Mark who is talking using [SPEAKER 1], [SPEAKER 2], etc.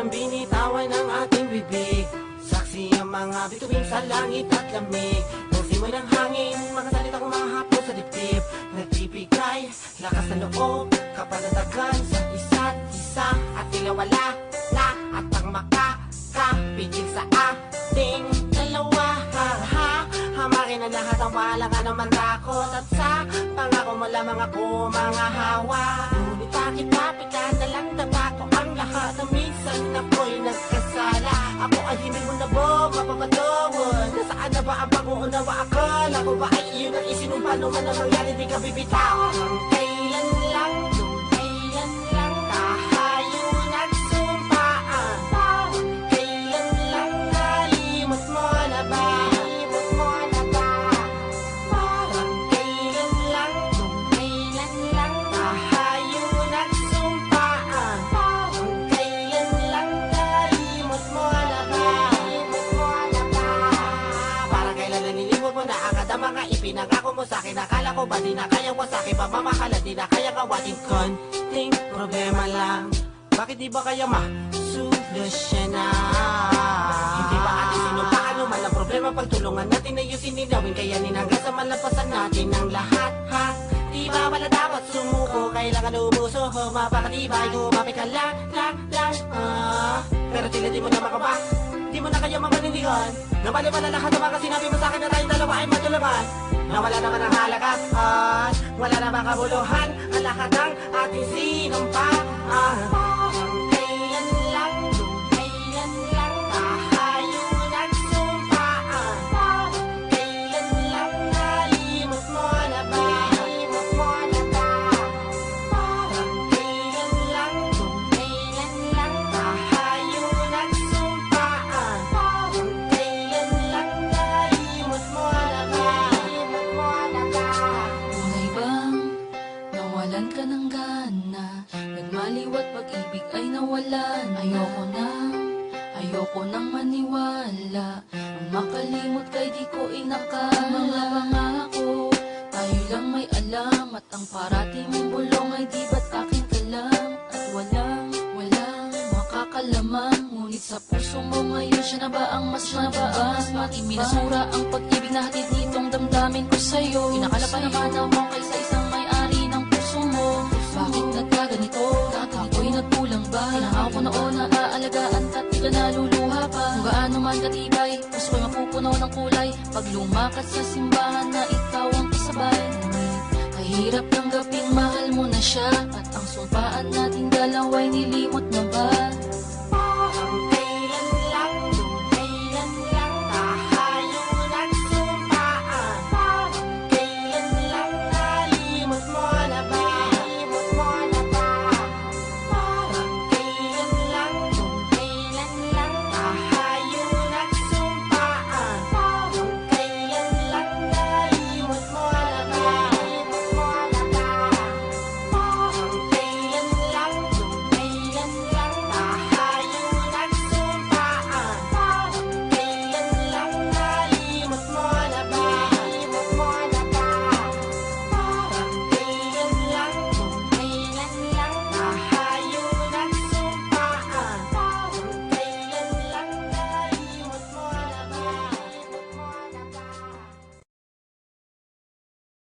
[SPEAKER 1] ang binitawan ng ating bibig. Saksi ang mga bituin sa langit at lamig. Kung simoy ng hangin, mga salita kong mga hapon sa dibdib. Nagbibigay lakas na loob, kapanatagan sa isa't isa. At tila wala na at ang makakapigil sa ating dalawa. Hamakin ang lahat ang wala ka naman takot. At sa pangako mo lamang ako mga hawa. Ngunit bakit mapitan na lang taba ko ang lahat. Na minsan ako'y nagkasala. Ako ay hindi mo na ba mapapatawad? Nasaan na ba ang pag-uunawa? Akala ko ba ay iyon ang isinumpa? Nung man ang mangyari di ka bibitaw. Kailan lang, kailan lang tayo nagsumpaan? Kailan lang nalimot mo na ba? Parang kailan lang tayo nagsumpaan? Kailan lang nalimot mo na ba? Parang kailan nanilimot mo na agad ang mga ipinangako mo sa'kin. Akala ko ba di na kaya ko sa'kin pamamahala? Di na kaya kawatin konting problema lang. Bakit di ba kaya ma-solusyonan? Hindi ba atin sinumpaan naman ang problema? Pagtulungan natin ayusin ninawin. Kaya ninangga sa malampasan natin ang lahat, ha? Di ba wala dapat sumuko? Kailangan umuso, mapakatibay. Kumapit ka lang, pero tila di mo na makaba. Di mo na kaya mapanindigan. Nabali pala lahat ng mga sinabi mo sa'kin na tayong dalawa ay matulaman. Nawala naman ang halaga at wala na makabuluhan ang lahat ng ating sinumpaan. Kailan lang tayo nagsumpaan? Kailan lang nalimot mo na ba? Parang kailan lang tayo nagsumpaan? Kailan lang nalimot mo na ba?
[SPEAKER 2] Tunay bang nawalan ka ng gana? Nagmaliwat pag-ibig ay nawalan. Ayoko nang maniwala. Ang makalimot kay di ko inakala. Mga pangako, tayo lang may alam. At ang parating mong bulong ay di ba't akin ka lang? At walang makakalamang. Ngunit sa puso mo ngayon siya na ba ang mas mababas? Pati minasura ang pag-ibig na hatid nitong damdamin ko sa'yo. Kinakala pa naman mo kaysa isang may-ari ng puso mo. Bakit nagkaganito? Ako'y nagkulang ba? Tinakaw ko noon na aalagaan ka't di ka naluluha pa. Kung gaano man katibay, puso ko'y mapupuno ng kulay. Pag lumakad sa simbahan na ikaw ang kasabay. Kahirap tanggaping mahal mo na siya. At ang sumpaan nating dalawa'y nilimot na ba?